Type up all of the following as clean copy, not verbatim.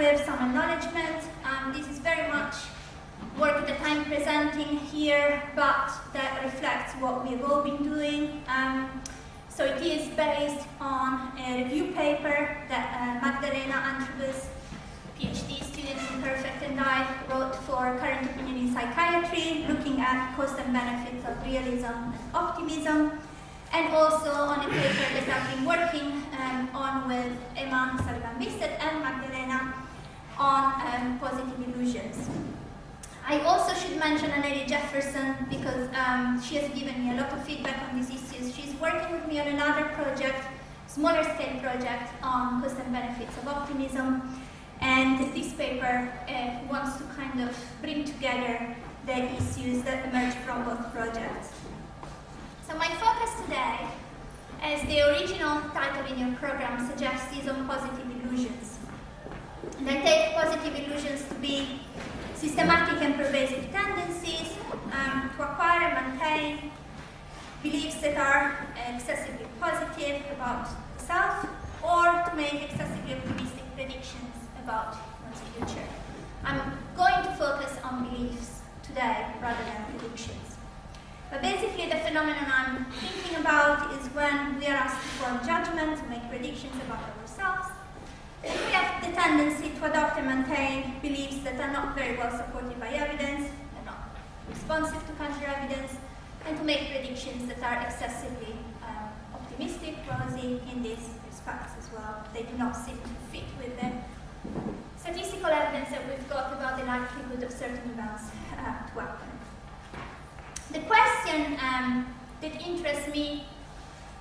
with some acknowledgement. This is very much work that I'm presenting here, but that reflects what we've all been doing. So it is based on a review paper that Magdalena Antrubus, PhD student in Perfect, and I wrote for Current Opinion in Psychiatry, looking at cost and benefits of realism and optimism, and also on a paper that I've been working on with Emma Sullivan-Bissett and Magdalena on positive illusions. I also should mention Anneli Jefferson because she has given me a lot of feedback on these issues. She's working with me on another project, smaller scale project on cost and benefits of optimism. And this paper wants to kind of bring together the issues that emerge from both projects. So my focus today, as the original title in your program suggests, is on positive illusions. And I take positive illusions to be systematic and pervasive tendencies to acquire and maintain beliefs that are excessively positive about the self, or to make excessively optimistic predictions about one's future. I'm going to focus on beliefs today rather than predictions. But basically the phenomenon I'm thinking about is when we are asked to form judgments, make predictions about ourselves, and we have the tendency to adopt and maintain beliefs that are not very well supported by evidence, they're not responsive to counter evidence, and to make predictions that are excessively optimistic, rosy in these respects as well. They do not seem to fit with the statistical evidence that we've got about the likelihood of certain events to happen. The question that interests me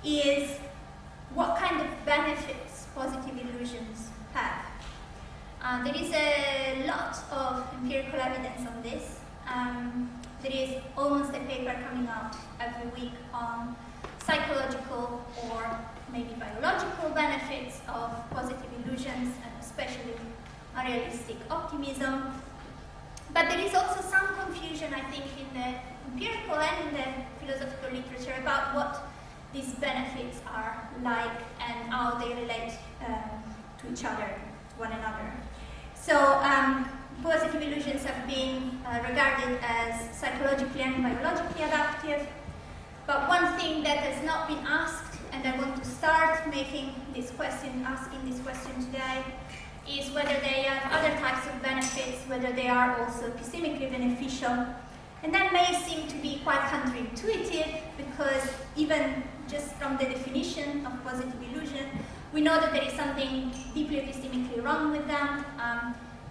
is what kind of benefits positive illusions have. There is a lot of empirical evidence on this. There is almost a paper coming out every week on psychological or maybe biological benefits of positive illusions, and especially realistic optimism. But there is also some confusion, I think, in the empirical and in the philosophical literature about what these benefits are like and how they relate to each other, to one another. So positive illusions have been regarded as psychologically and biologically adaptive. But one thing that has not been asked, and I want to start asking this question today, is whether they have other types of benefits, whether they are also epistemically beneficial. And that may seem to be quite counterintuitive, because even just from the definition of positive illusion, we know that there is something deeply epistemically wrong with them.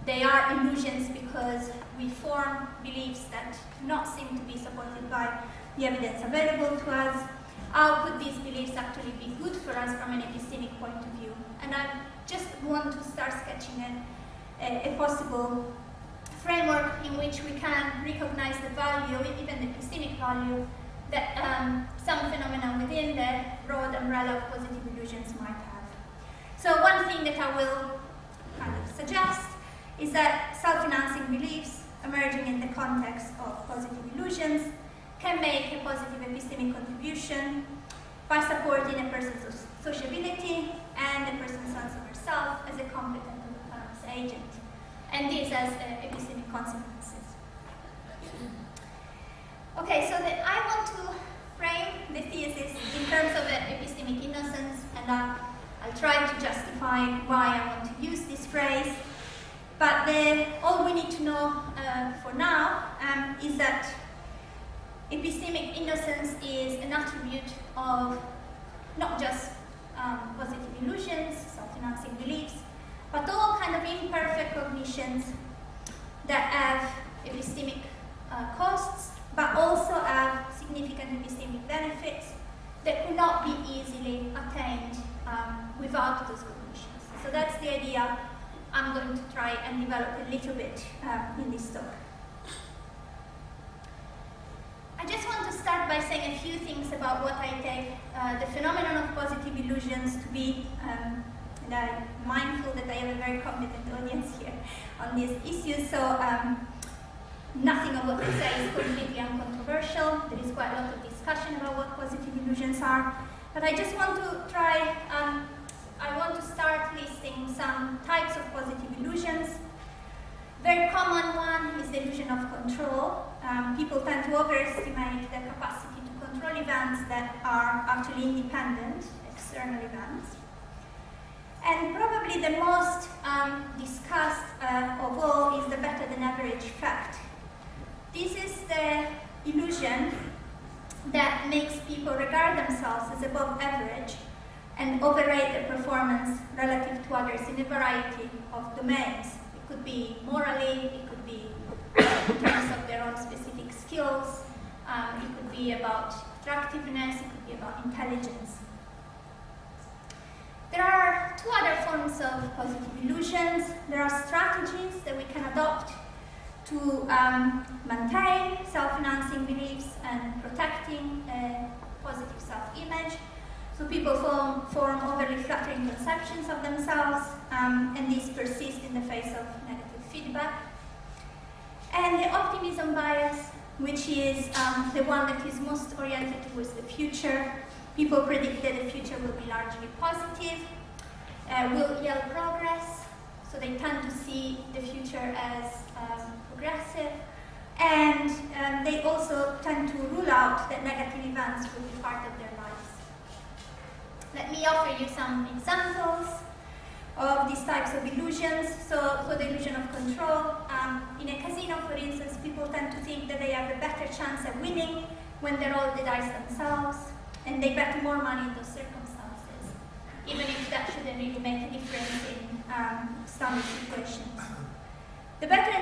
They are illusions because we form beliefs that do not seem to be supported by the evidence available to us. How could these beliefs actually be good for us from an epistemic point of view? And I just want to start sketching a possible framework in which we can recognize the value, even the epistemic value, that some phenomena within the broad umbrella of positive illusions might have. So one thing that I will kind of suggest is that self-enhancing beliefs emerging in the context of positive illusions can make a positive epistemic contribution by supporting a person's sociability and a person's sense of herself as a competent and autonomous agent. And this has epistemic consequences. Okay, so I want to frame the thesis in terms of epistemic innocence, and I'll try to justify why I want to use this phrase. But all we need to know for now is that epistemic innocence is an attribute of not just positive illusions, self-enhancing beliefs, but all kind of imperfect cognitions that have epistemic costs, but also have significant epistemic benefits that could not be easily attained without those cognitions. So that's the idea I'm going to try and develop a little bit in this talk. I just want to start by saying a few things about what I take the phenomenon of positive illusions to be, and I'm mindful that I have a very competent audience here on these issues, so nothing of what I say is completely uncontroversial. There is quite a lot of discussion about what positive illusions are, but I just want to try, I want want to start listing some types of positive illusions. Very common one is the illusion of control. People tend to overestimate the capacity to control events that are actually independent, external events. And probably the most discussed of all is the better than average effect. This is the illusion that makes people regard themselves as above average and overrate their performance relative to others in a variety of domains. It could be morally, it could be in terms of their own specific skills, it could be about attractiveness, it could be about intelligence. There are two other forms of positive illusions. There are strategies that we can adopt to maintain self-enhancing beliefs and protecting a positive self-image. So people form overly flattering conceptions of themselves, and these persist in the face of negative feedback. And the optimism bias, which is the one that is most oriented towards the future. People predict that the future will be largely positive, will yield progress, so they tend to see the future as progressive, and they also tend to rule out that negative events will be part of their lives. Let me offer you some examples of these types of illusions. So for the illusion of control, in a casino, for instance, people tend to think that they have a better chance of winning when they roll the dice themselves, and they bet more money in those circumstances, even if that shouldn't really make a difference in standard situations. The better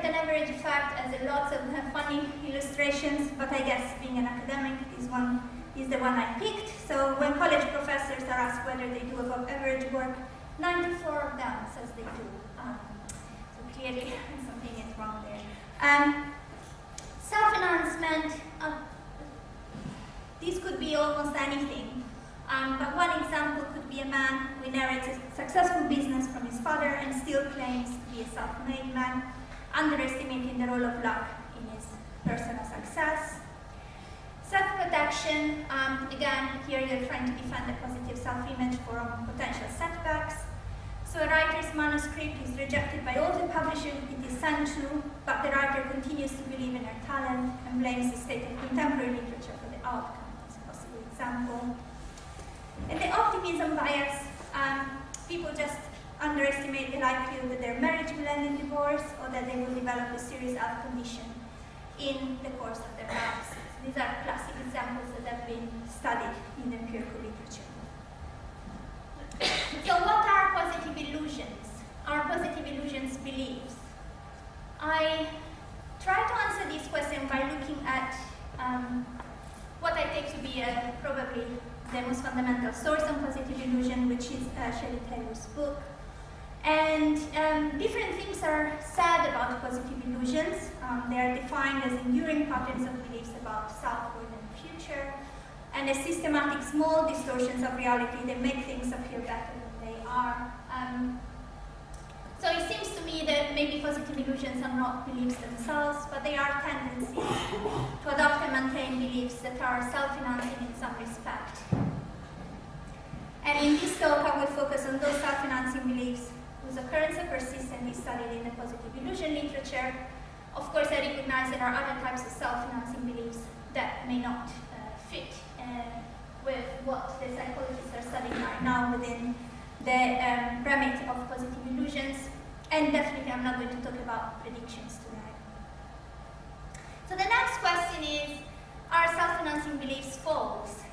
than average effect has lots of funny illustrations, but I guess being an academic, this one is the one I picked. So when college professors are asked whether they do above average work, 94 of them says they do. So clearly something is wrong there. Self-enhancement, this could be almost anything. But one example could be a man who inherits a successful business from his father and still claims to be a self-made man, underestimating the role of luck in his personal success. Self-protection, again, here you're trying to defend a positive self-image from potential setbacks. So a writer's manuscript is rejected by all the publishers it is sent to, but the writer continues to believe in her talent and blames the state of contemporary literature for the outcome. That's a possible example. And the optimism bias, people just underestimate the likelihood that their marriage will end in divorce or that they will develop a serious health condition in the course of their lives. So these are classic examples that have been studied in empirical literature. So what are positive illusions? Are positive illusions beliefs? I try to answer this question by looking at what I take to be probably the most fundamental source on positive illusion, which is Shelley Taylor's book. And different things are said about positive illusions. They are defined as enduring patterns of beliefs about self-worth and future, and as systematic small distortions of reality that make things appear better than they are. So it seems to me that maybe positive illusions are not beliefs themselves, but they are tendencies to adopt and maintain beliefs that are self-enhancing in some respect. And in this talk, I will focus on those self-enhancing beliefs whose occurrence are persistently studied in the positive illusion literature. Of course, I recognize there are other types of self-enhancing beliefs that may not fit with what the psychologists are studying right now within the remit of positive illusions, and definitely I'm not going to talk about predictions today. So the next question is, are self-enhancing beliefs false?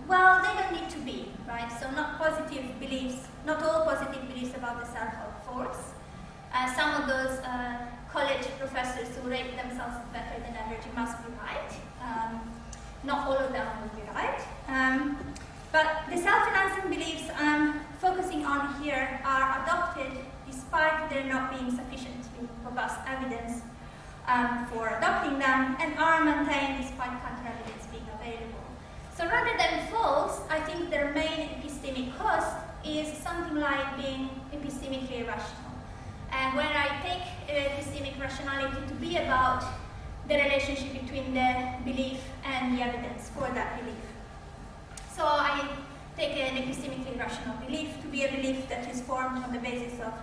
Well, they don't need to be, right? So not positive beliefs, not all positive beliefs about the self are false. Some of those college professors who rate themselves better than average must be right. Not all of them will be right. But the self-enhancing beliefs I'm focusing on here are adopted despite there not being sufficiently robust evidence for adopting them, and are maintained despite counter-evidence being available. So rather than false, I think their main epistemic cost is something like being epistemically irrational. And when I take epistemic rationality to be about the relationship between the belief and the evidence for that belief. So I take an epistemically rational belief to be a belief formed on the basis of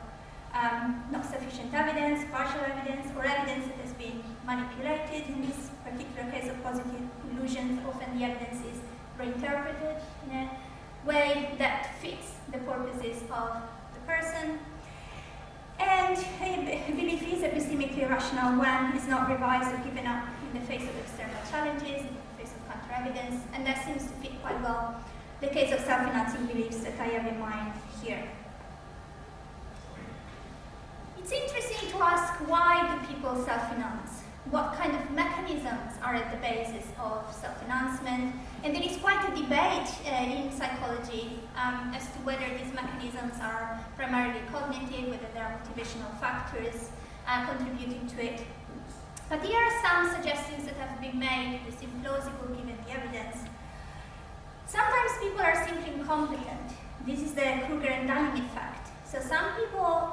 not sufficient evidence, partial evidence, or evidence that has been manipulated. In this particular case of positive illusions, often the evidence is reinterpreted in a way that fits the purposes of the person. And a belief is epistemically rational when it's not revised or given up in the face of external challenges, in the face of counter-evidence, and that seems to fit quite well the case of self-financing beliefs that I have in mind here. It's interesting to ask, why do people self-finance? What kind of mechanisms are at the basis of self-financement? And there is quite a debate in psychology as to whether these mechanisms are primarily cognitive, whether there are motivational factors contributing to it. But here are some suggestions that have been made that seem plausible given the evidence. Sometimes people are simply incompetent. This is the Kruger and Dunning effect. So some people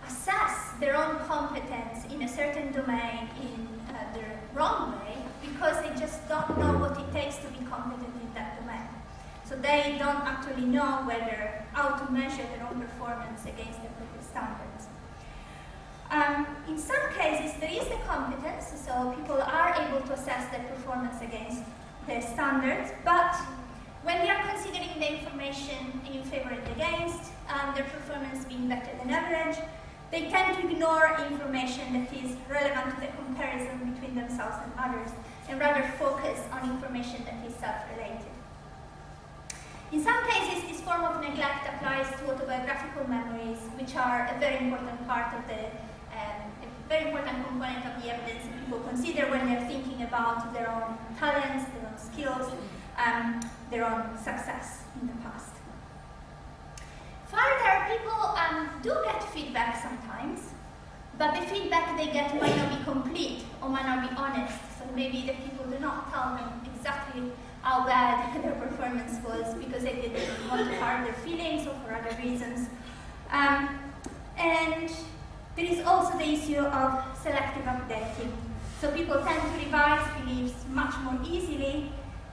assess their own competence in a certain domain in the wrong way because they just don't know what it takes to be competent in that domain. So they don't actually know how to measure their own performance against the appropriate standards. In some cases, there is the competence, so people are able to assess their performance against the standards, but when they are considering the information in favor and against, their performance being better than average, they tend to ignore information that is relevant to the comparison between themselves and others, and rather focus on information that is self-related. In some cases, this form of neglect applies to autobiographical memories, which are a very important part of a very important component of the evidence that people consider when they're thinking about their own talents, their own skills, their own success in the past. Further, people do get feedback sometimes, but the feedback they get might not be complete or might not be honest. So maybe the people do not tell them exactly how bad their performance was because they didn't want to hurt their feelings or for other reasons. And there is also the issue of selective updating. So people tend to revise beliefs much more easily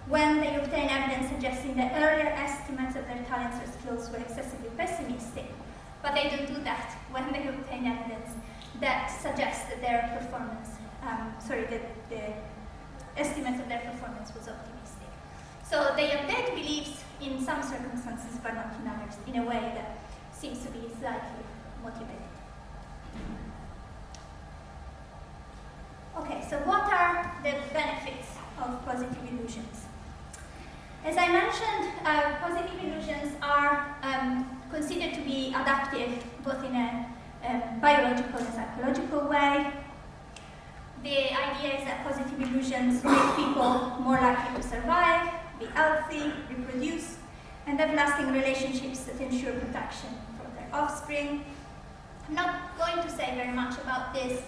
when they obtain evidence suggesting that earlier estimates of their talents or skills were excessively pessimistic, but they don't do that when they obtain evidence that suggests that their performance, that the estimates of their performance was optimistic. So they update beliefs in some circumstances, but not in others, in a way that seems to be slightly motivated. Okay, so what are the benefits of positive illusions? As I mentioned, positive illusions are considered to be adaptive both in a biological and psychological way. The idea is that positive illusions make people more likely to survive, be healthy, reproduce, and have lasting relationships that ensure protection for their offspring. I'm not going to say very much about this,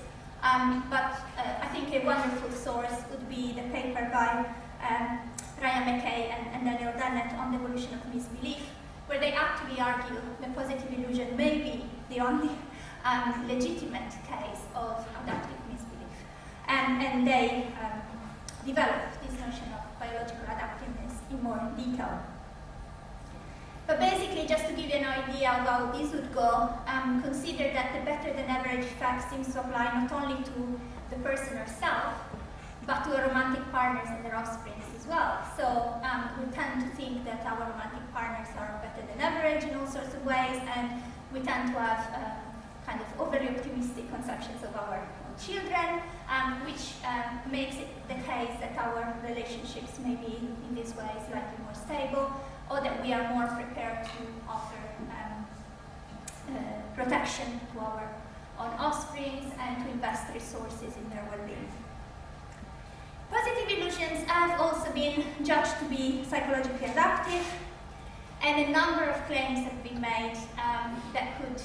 but I think a wonderful source would be the paper by Ryan McKay and Daniel Dennett on the evolution of misbelief, where they actually argue that positive illusion may be the only legitimate case of adaptive misbelief. And they developed this notion of biological adaptiveness in more detail. But basically, just to give you an idea of how this would go, consider that the better than average effect seems to apply not only to the person herself, but to her romantic partners and their offspring as well. So we tend to think that our romantic partners are better than average in all sorts of ways, and we tend to have kind of overly optimistic conceptions of our own children, which makes it the case that our relationships may be in this way slightly more stable, or that we are more prepared to offer protection to our own offsprings and to invest resources in their well-being. Positive illusions have also been judged to be psychologically adaptive, and a number of claims have been made that could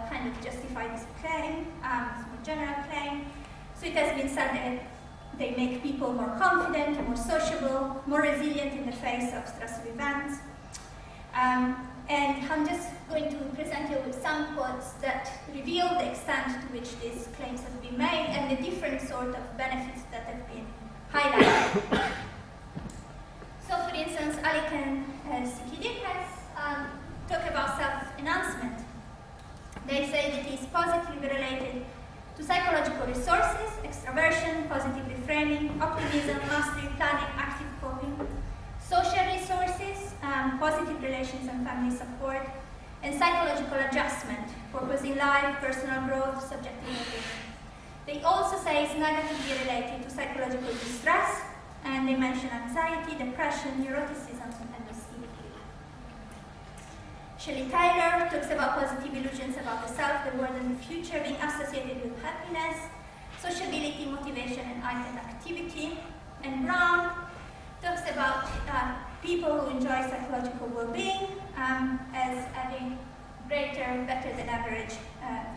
kind of justify this claim, this more general claim. So it has been said that they make people more confident, more sociable, more resilient in the face of stressful events. And I'm just going to present you with some quotes that reveal the extent to which these claims have been made and the different sort of benefits that have been highlighted. So, for instance, Alec and Sikidip has talked about enhancement. They say that it is positively related to psychological resources, extraversion, positive reframing, optimism, mastery, planning, active coping, social resources, positive relations and family support, and psychological adjustment, purpose in life, personal growth, subjective motivation. They also say it's negatively related to psychological distress, and they mention anxiety, depression, neuroticism, and OCD. Shelley Taylor talks about positive illusions about the self, the world, and the future being associated with happiness, sociability, motivation, and heightened activity. And Brown talks about people who enjoy psychological well-being as having greater, better than average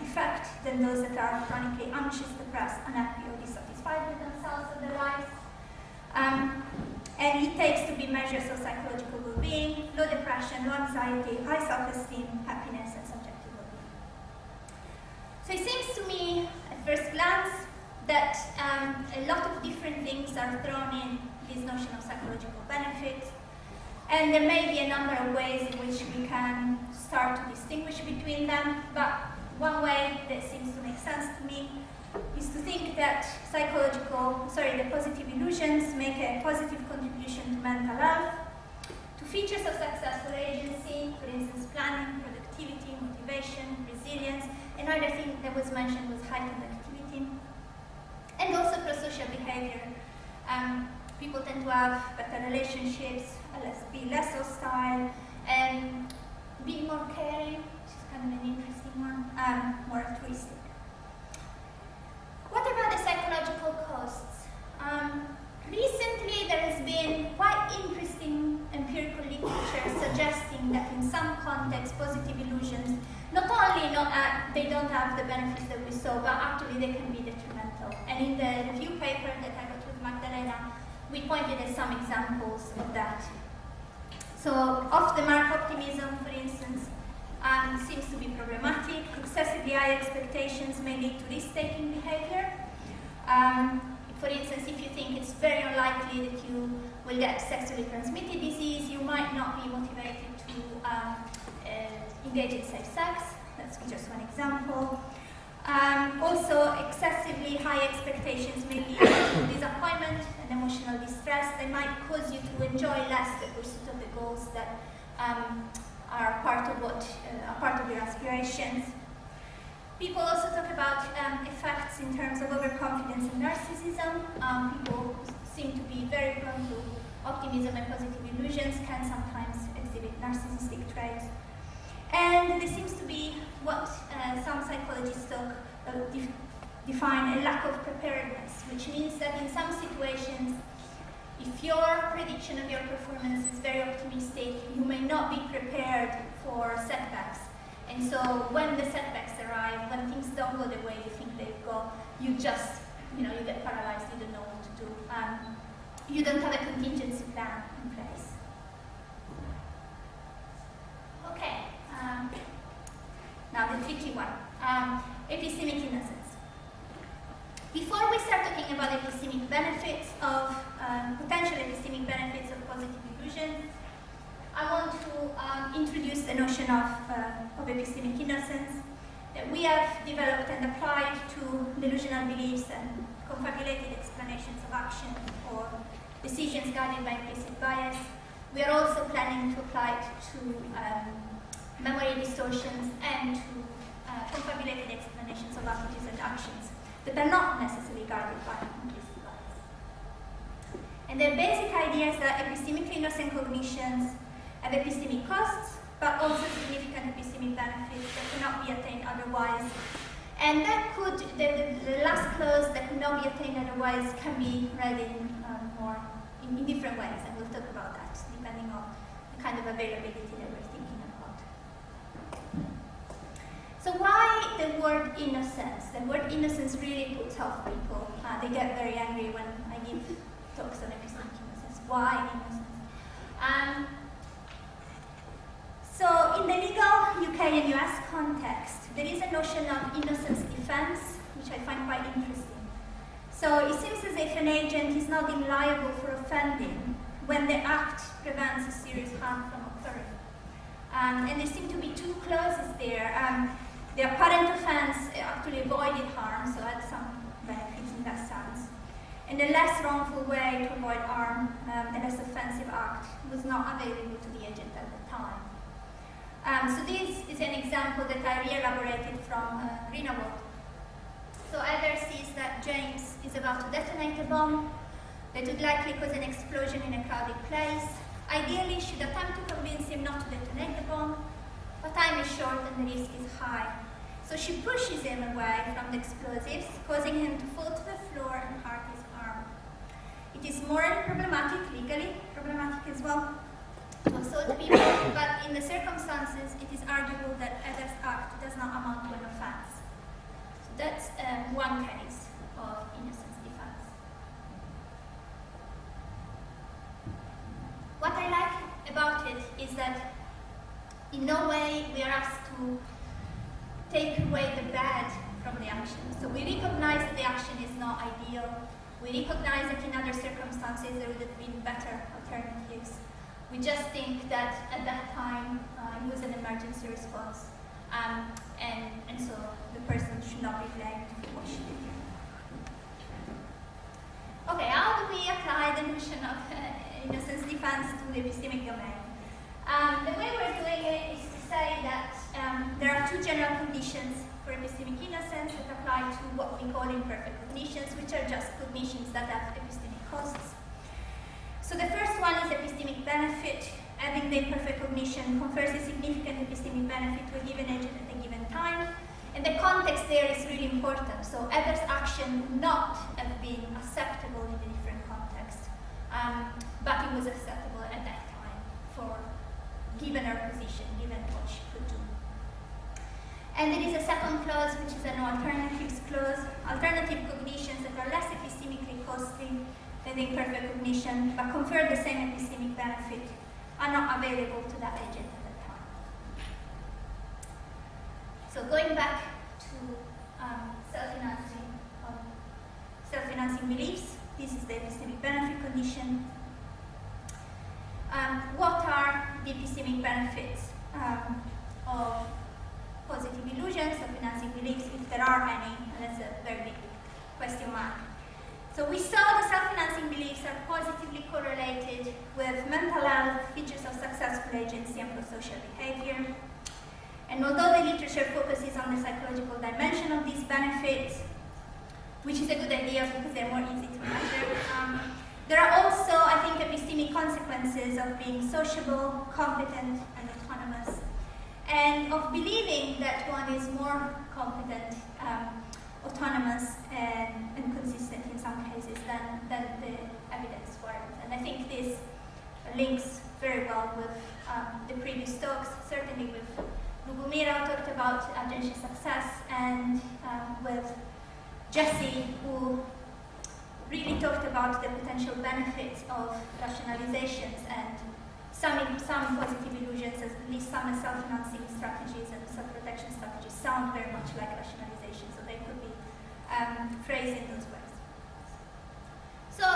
effect than those that are chronically anxious, depressed, unhappy, or dissatisfied with themselves or their lives. And it takes to be measures of psychological well-being, low depression, low anxiety, high self-esteem, happiness, and subjective well-being. So it seems to me, at first glance, that a lot of different things are thrown in this notion of psychological benefits, and there may be a number of ways in which we can start to distinguish between them, but one way that seems to make sense to me is to think that the positive illusions make a positive contribution to mental health, to features of successful agency, for instance, planning, productivity, motivation, resilience. Another thing that was mentioned was heightened activity, and also pro-social behavior. People tend to have better relationships, be less hostile, and be more caring, which is kind of an interesting one, more altruistic. What about the psychological costs? Recently, there has been quite interesting empirical literature suggesting that in some contexts, positive illusions, not only they don't have the benefits that we saw, but actually they can be detrimental. And in the review paper that I wrote with Magdalena, we pointed at some examples of that. So, off-the-mark optimism, for instance, seems to be problematic. Excessively high expectations may lead to risk-taking behavior. For instance, if you think it's very unlikely that you will get sexually transmitted disease, you might not be motivated to engage in safe sex. That's just one example. Also, excessively high expectations may lead to disappointment and emotional distress. They might cause you to enjoy less the pursuit of the goals that are part of your aspirations. People also talk about effects in terms of overconfidence and narcissism. People who seem to be very prone to optimism and positive illusions can sometimes exhibit narcissistic traits. And there seems to be what some psychologists define a lack of preparedness, which means that in some situations, if your prediction of your performance is very optimistic, you may not be prepared for setbacks. And so when the setbacks arrive, when things don't go the way you think they go, you just, you get paralyzed, you don't know what to do. You don't have a contingency plan in place. Okay, now the tricky one, epistemic innocence. Before we start talking about epistemic benefits of, potential epistemic benefits of positive illusions, I want to introduce the notion of epistemic innocence that we have developed and applied to delusional beliefs and confabulated explanations of action or decisions guided by implicit bias. We are also planning to apply it to memory distortions and to confabulated explanations of attitudes and actions that are not necessarily guided by implicit bias. And the basic idea is that epistemically innocent cognitions have epistemic costs, but also significant epistemic benefits that cannot be attained otherwise. And that could, the last clause that could not be attained otherwise can be read in different ways, and we'll talk about that, depending on the kind of availability that we're thinking about. So why the word innocence? The word innocence really puts off people. They get very angry when I give talks on epistemic innocence. Why innocence? So in the legal UK and US context, there is a notion of innocence defense, which I find quite interesting. So it seems as if an agent is not deemed liable for offending when the act prevents a serious harm from occurring. and there seem to be two clauses there. The apparent offence actually avoided harm, so had some benefits in that sense. And the less wrongful way to avoid harm, a less offensive act, was not available to the agent at the time. So this is an example that I re-elaborated from Greenawald. So Heather sees that James is about to detonate a bomb that would likely cause an explosion in a crowded place. Ideally, she'd attempt to convince him not to detonate the bomb, but time is short and the risk is high. So she pushes him away from the explosives, causing him to fall to the floor and hurt his arm. It is morally problematic, legally problematic as well, to assault people, but in the circumstances, it is arguable that Heather's act does not amount to an offence. So that's one case of innocence defense. What I like about it is that in no way we are asked to take away the bad from the action. So we recognize that the action is not ideal. We recognize that in other circumstances there would have been better alternatives. We just think that at that time it was an emergency response, and so the person should not be blamed for what she did. Okay, how do we apply the notion of innocence defense to the epistemic domain? The way we're doing it is to say that there are two general conditions for epistemic innocence that apply to what we call imperfect cognitions, which are just cognitions that have epistemic costs. So the first one is epistemic benefit. Having the imperfect cognition confers a significant epistemic benefit to a given agent at a given time. And the context there is really important. So Heather's action would not have been acceptable in a different context, but it was acceptable at that time for given her position, given what she could do. And there is a second clause, which is an alternatives clause. Alternative cognitions that are less epistemically costly than the imperfect cognition, but confer the same epistemic benefit, are not available to that agent at that time. So going back to self-financing beliefs, this is the epistemic benefit condition. What are the epistemic benefits of positive illusions, of financing beliefs, if there are any? And that's a very big question mark. So we saw the self-financing beliefs are positively correlated with mental health, features of successful agency, and prosocial behavior. And although the literature focuses on the psychological dimension of these benefits, which is a good idea because they're more easy to measure, there are also, I think, epistemic consequences of being sociable, competent, and autonomous, and of believing that one is more competent, autonomous, and consistent in some cases than the evidence warrants. And I think this links very well with the previous talks, certainly with Lugumira, who talked about agency success, and with Jesse, who really talked about the potential benefits of rationalizations, and some positive illusions, at least some self-financing strategies and self-protection strategies, sound very much like rationalization, so they could be phrased in those ways. So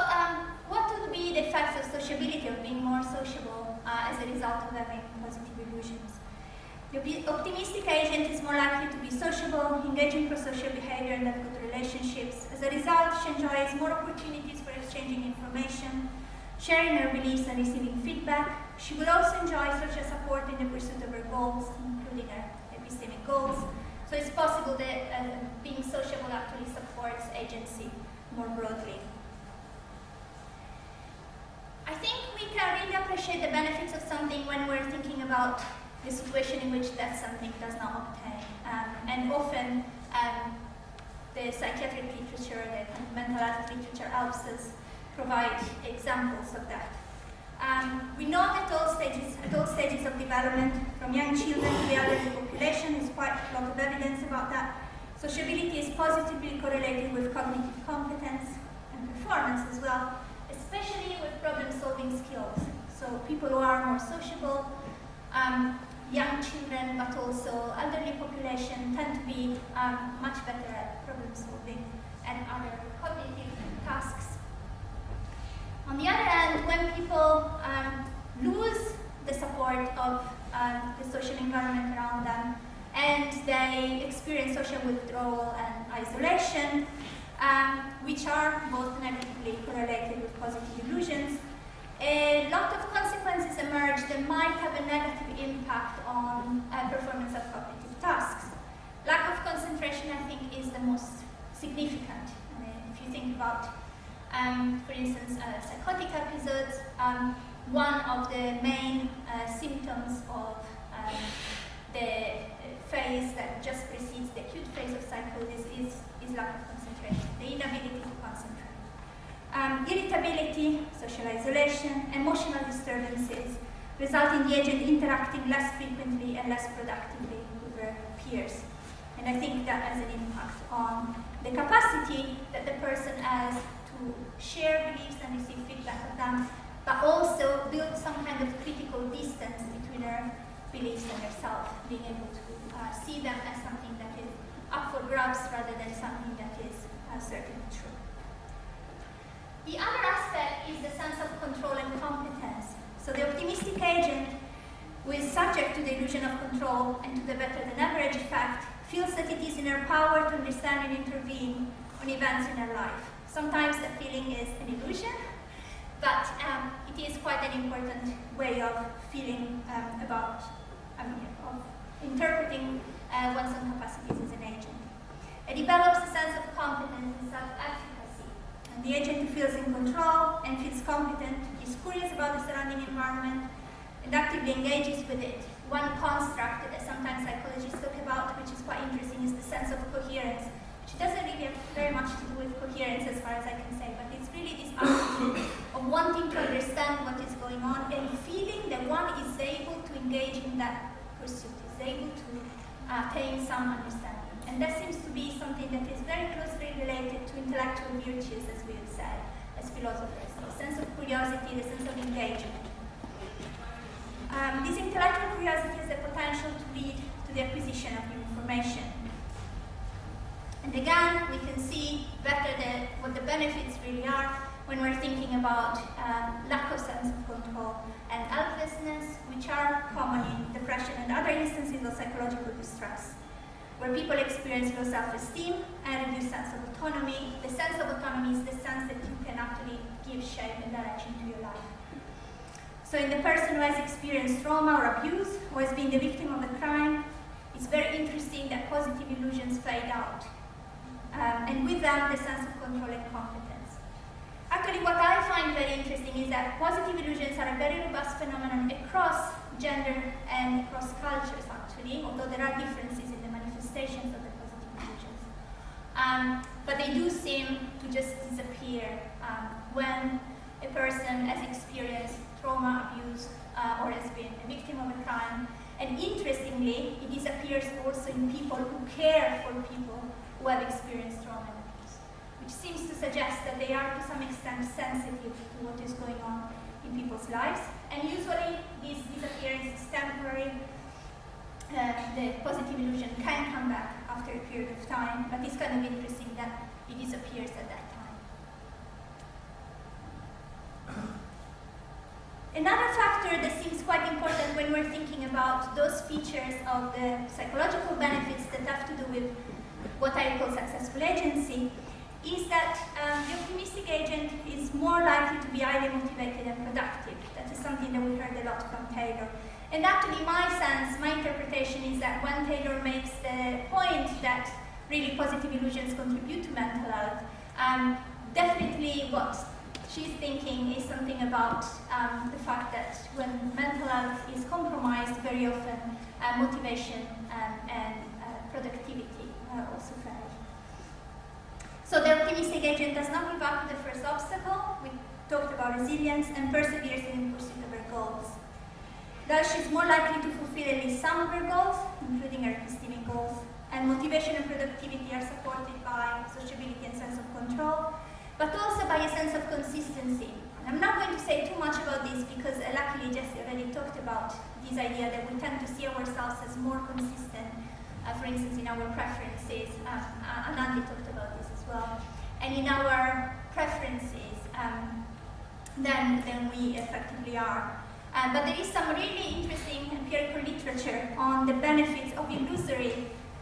what would be the effects of sociability, of being more sociable as a result of having positive illusions? The optimistic agent is more likely to be sociable, engage in prosocial behavior, and have good relationships. As a result, she enjoys more opportunities for exchanging information, sharing her beliefs, and receiving feedback. She will also enjoy social support in the pursuit of her goals, including her epistemic goals. So it's possible that being sociable actually supports agency more broadly. I think we can really appreciate the benefits of something when we're thinking about the situation in which that something does not obtain. And often the psychiatric literature, the mental health literature helps us provide examples of that. We know that at all stages of development, from young children to the elderly population, there's quite a lot of evidence about that. Sociability is positively correlated with cognitive competence and performance as well, especially with problem-solving skills. So people who are more sociable, young children, but also elderly population tend to be much better at problem-solving and other cognitive tasks. On the other hand, when people lose the support of the social environment around them, and they experience social withdrawal and isolation, which are both negatively correlated with positive illusions. A lot of consequences emerge that might have a negative impact on performance of cognitive tasks. Lack of concentration, I think, is the most significant. If you think about, for instance, psychotic episodes, one of the main symptoms of the phase that just precedes the acute phase of psychosis is lack of concentration, the inability to concentrate. Irritability, social isolation, emotional disturbances result in the agent interacting less frequently and less productively with their peers. And I think that has an impact on the capacity that the person has to share beliefs and receive feedback of them, but also build some kind of critical distance between their beliefs and herself, being able to see them as something that is up for grabs rather than something that is certainly true. The other aspect is the sense of control and competence. So the optimistic agent, who is subject to the illusion of control and to the better than average effect, feels that it is in her power to understand and intervene on events in her life. Sometimes the feeling is an illusion, but it is quite an important way of feeling of interpreting one's own capacities as an agent. It develops a sense of competence and self-efficacy. And the agent who feels in control and feels competent is curious about the surrounding environment and actively engages with it. One construct that sometimes psychologists talk about, which is quite interesting, is the sense of coherence, which doesn't really have very much to do with coherence as far as I can say, but it's really this attitude of wanting to understand what is going on and feeling that one is able to engage in that pursuit, is able to attain some understanding. And that seems to be something that is very closely related to intellectual virtues, as we have said, as philosophers. The sense of curiosity, the sense of engagement. This intellectual curiosity has the potential to lead to the acquisition of new information. And again, we can see better what the benefits really are when we're thinking about lack of sense of control and helplessness, which are common in depression and other instances of psychological distress, where people experience low self-esteem and reduced sense of autonomy. The sense of autonomy is the sense that you can actually give shape and direction to your life. So in the person who has experienced trauma or abuse, who has been the victim of a crime, it's very interesting that positive illusions fade out. And with them, the sense of control and competence. Actually, what I find very interesting is that positive illusions are a very robust phenomenon across gender and across cultures, actually, although there are differences in the manifestations of the positive illusions. But they do seem to just disappear when a person has experienced trauma, abuse, or has been a victim of a crime. And interestingly, it disappears also in people who care for people who have experienced trauma and abuse, which seems to suggest that they are to some extent sensitive to what is going on in people's lives. And usually this disappearance is temporary. The positive illusion can come back after a period of time, but it's kind of interesting that it disappears at that time. Another factor that seems quite important when we're thinking about those features of the psychological benefits that have to do with what I call successful agency is that the optimistic agent is more likely to be highly motivated and productive. That is something that we heard a lot from Taylor. And actually my sense, my interpretation is that when Taylor makes the point that really positive illusions contribute to mental health, definitely what she's thinking is something about the fact that when mental health is compromised, very often motivation and productivity also fail. So the optimistic agent does not give up to the first obstacle. We talked about resilience and perseveres in pursuit of her goals. Thus, she's more likely to fulfill at least some of her goals, including her epistemic goals, and motivation and productivity are supported by sociability and sense of control, but also by a sense of consistency. I'm not going to say too much about this because luckily Jessie already talked about this idea that we tend to see ourselves as more consistent, for instance, in our preferences. Anandi talked about this as well. And in our preferences, than we effectively are But there is some really interesting empirical literature on the benefits of illusory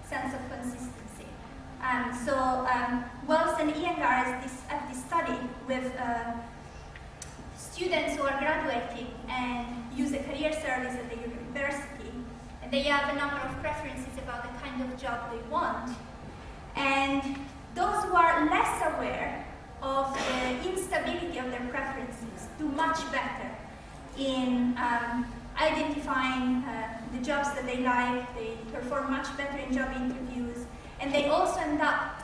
sense of consistency. Wells and Iyengar have this study with students who are graduating and use a career service at the university, and they have a number of preferences about the kind of job they want. And those who are less aware of the instability of their preferences do much better in identifying the jobs that they like. They perform much better in job interviews, and they also end up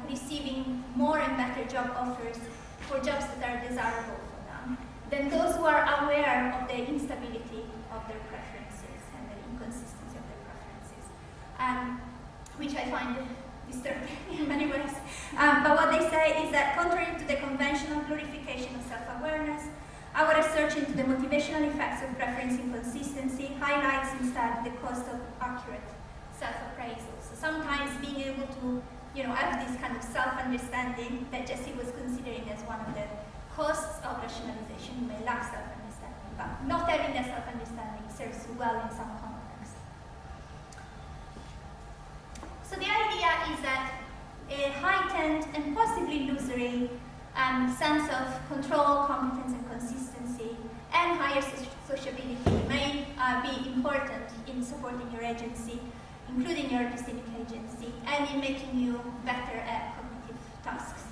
receiving more and better job offers for jobs that are desirable for them than those who are aware of the instability of their preferences and the inconsistency of their preferences, which I find disturbing in many ways. But what they say is that contrary to the conventional glorification of self-awareness, our research into the motivational effects of preference inconsistency highlights instead the cost of accurate self-appraisal. So sometimes being able to, have this kind of self-understanding that Jessie was considering as one of the costs of rationalization. You may lack self-understanding, but not having that self-understanding serves you well in some contexts. So the idea is that a heightened and possibly illusory sense of control, competence, and consistency, and higher sociability may be important in supporting your agency, including your epistemic agency, and in making you better at cognitive tasks,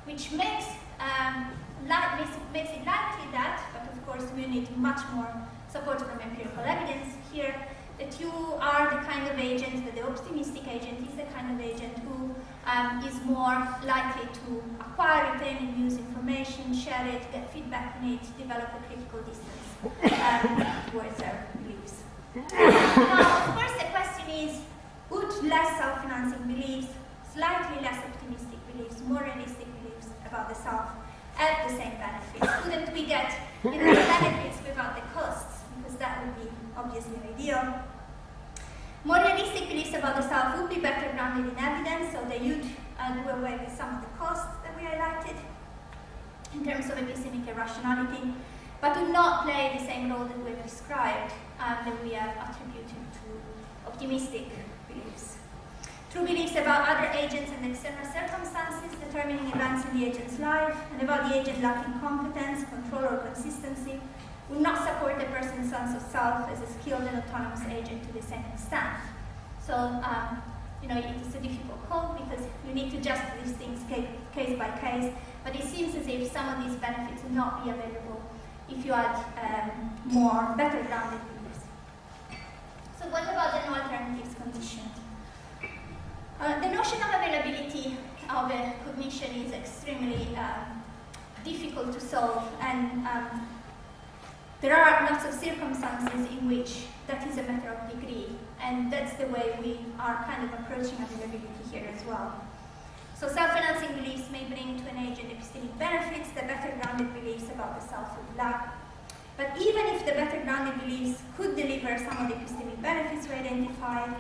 which makes it likely that, but of course we need much more support from empirical evidence here, that you are the kind of agent, that the optimistic agent is the kind of agent who is more likely to acquire, retain, and use information, share it, get feedback on it, develop a critical distance towards their beliefs. Now, of course, the question is, would less self-financing beliefs, slightly less optimistic beliefs, more realistic beliefs about the self have the same benefits? Couldn't we get the benefits without the costs? Because that would be obviously ideal. More realistic beliefs about the self would be better grounded in evidence, so they would do away with some of the costs that we highlighted in terms of epistemic irrationality, but would not play the same role that we've described that we have attributed to optimistic beliefs. True beliefs about other agents and external circumstances determining events in the agent's life, and about the agent lacking competence, control, or consistency, will not support a person's sense of self as a skilled and autonomous agent to the same extent. So, it's a difficult call because you need to adjust these things case by case, but it seems as if some of these benefits will not be available if you had more better grounded beliefs. So what about the no alternatives condition? The notion of availability of a cognition is extremely difficult to solve, and there are lots of circumstances in which that is a matter of degree, and that's the way we are kind of approaching availability here as well. So self-financing beliefs may bring to an agent epistemic benefits that better grounded beliefs about the self would lack. But even if the better grounded beliefs could deliver some of the epistemic benefits we identified,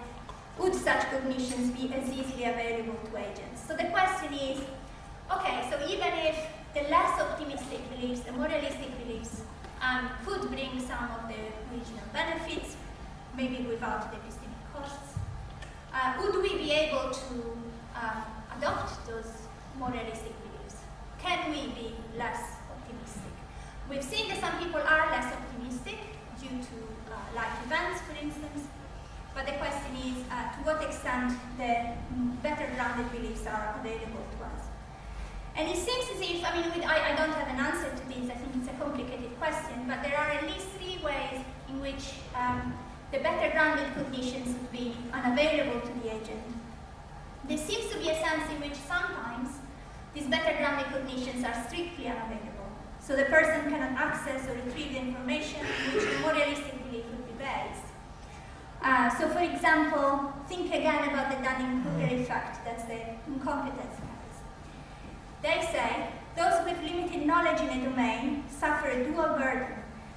would such cognitions be as easily available to agents? So the question is, okay, so even if the less optimistic beliefs, the more realistic beliefs, could bring some of the original benefits, maybe without the epistemic costs, would we be able to adopt those more realistic beliefs? Can we be less optimistic? We've seen that some people are less optimistic due to life events, for instance, but the question is to what extent the better grounded beliefs are available to us. And it seems as if, I don't have an answer to this, I think it's a complicated question, but there are at least three ways in which the better grounded cognitions would be unavailable to the agent. There seems to be a sense in which sometimes these better grounded cognitions are strictly unavailable. So the person cannot access or retrieve the information in which the more realistic belief would be based. So for example, think again about the Dunning-Kruger effect, that's the incompetence case. They say, those with limited knowledge in a domain suffer a dual burden.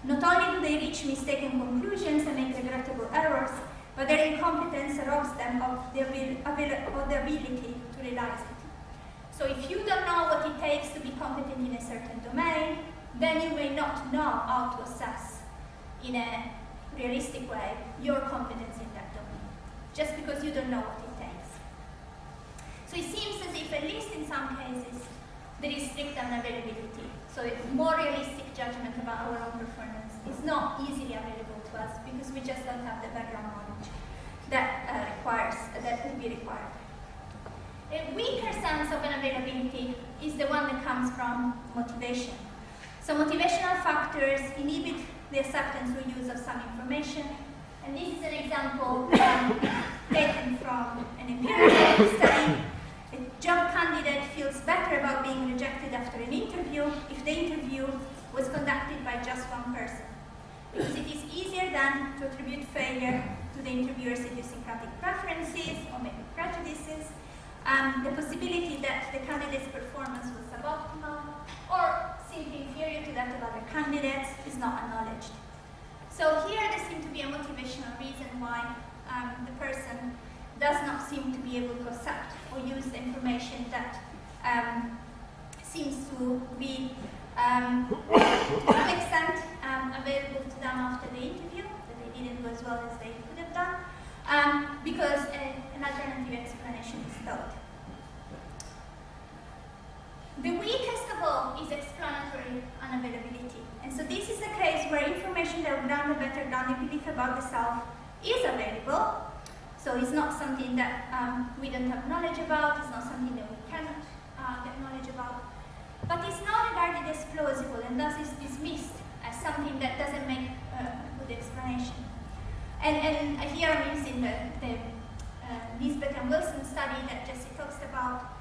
Not only do they reach mistaken conclusions and make regrettable errors, but their incompetence robs them of the ability to realize it. So if you don't know what it takes to be competent in a certain domain, then you may not know how to assess in a realistic way your competence in that domain, just because you don't know what it takes. So it seems as if, at least in some cases, there is strict unavailability. So a more realistic judgment about our own performance is not easily available to us because we just don't have the background knowledge that would be required. A weaker sense of unavailability is the one that comes from motivation. So motivational factors inhibit the acceptance or use of some information. And this is an example taken from an empirical study. A job candidate feels better about being rejected after an interview if the interview was conducted by just one person, because it is easier then to attribute failure to the interviewer's idiosyncratic preferences or maybe prejudices. The possibility that the candidate's performance was suboptimal or simply inferior to that of other candidates is not acknowledged. So here there seems to be a motivational reason why the person does not seem to be able to accept or use the information that seems to be to some extent available to them after the interview, that they didn't do as well as they could have done, because an alternative explanation is thought. The weakest of all is explanatory unavailability. And so this is a case where information that would ground a better grounded belief about the self is available. So it's not something that we don't have knowledge about, it's not something that we cannot get knowledge about. But it's not regarded as plausible and thus is dismissed as something that doesn't make a good explanation. And here I'm using the Nisbet and Wilson study that Jessie talks about.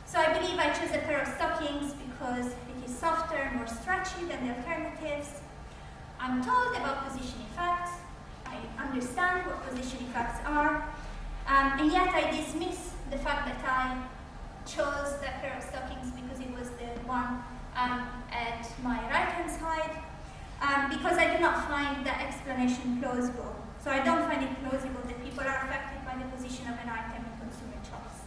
So I believe I chose a pair of stockings because it is softer and more stretchy than the alternatives. I'm told about position effects. I understand what position effects are. And yet I dismiss the fact that I chose that pair of stockings because it was the one at my right-hand side, because I do not find that explanation plausible. So I don't find it plausible that people are affected by the position of an item in consumer choice.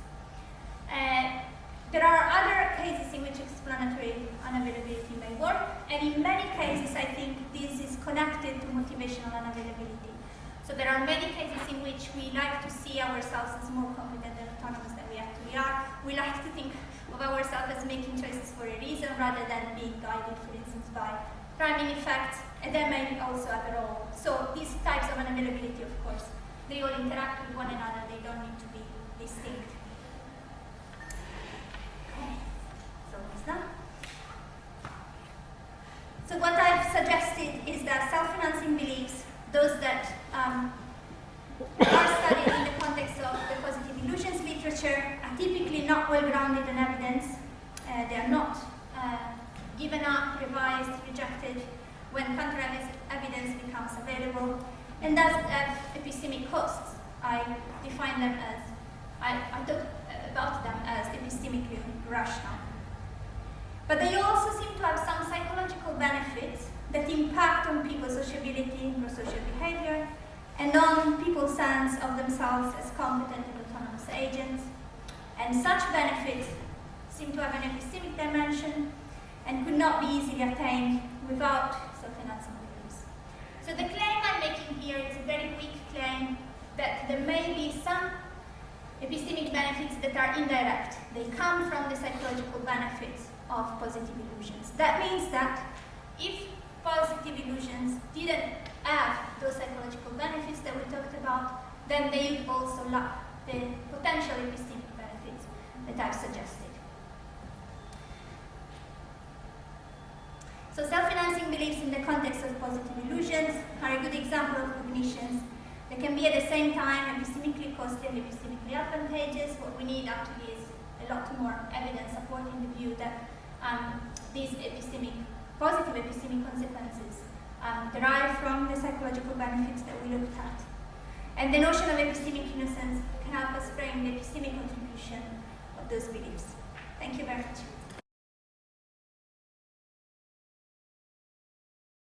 There are other cases in which explanatory unavailability may work, and in many cases I think this is connected to motivational unavailability. So there are many cases in which we like to see ourselves as more competent and autonomous than we actually are. We like to think of ourselves as making choices for a reason rather than being guided, for instance, by priming effects, and they may also have a role. So these types of unavailability, of course, they all interact with one another, they don't need to be distinct. So what I've suggested is that self-financing beliefs, those that are studied in the context of the positive illusions literature, are typically not well grounded in evidence. They are not given up, revised, rejected when counter-evidence becomes available, and thus have epistemic costs. I define them as, I talk about them as epistemically rational. But they also seem to have some psychological benefits that impact on people's sociability, prosocial behavior, and on people's sense of themselves as competent and autonomous agents. And such benefits seem to have an epistemic dimension and could not be easily attained without self-financing beliefs. So the claim I'm making here is a very weak claim that there may be some epistemic benefits that are indirect. They come from the psychological benefits of positive illusions. That means that if positive illusions didn't have those psychological benefits that we talked about, then they would also lack the potential epistemic benefits that I've suggested. So self-financing beliefs in the context of positive illusions are a good example of cognitions that can be at the same time epistemically costly and epistemically advantageous. What we need actually is a lot more evidence supporting the view that these positive epistemic consequences derive from the psychological benefits that we looked at. And the notion of epistemic innocence can help us frame the epistemic contribution of those beliefs. Thank you very much.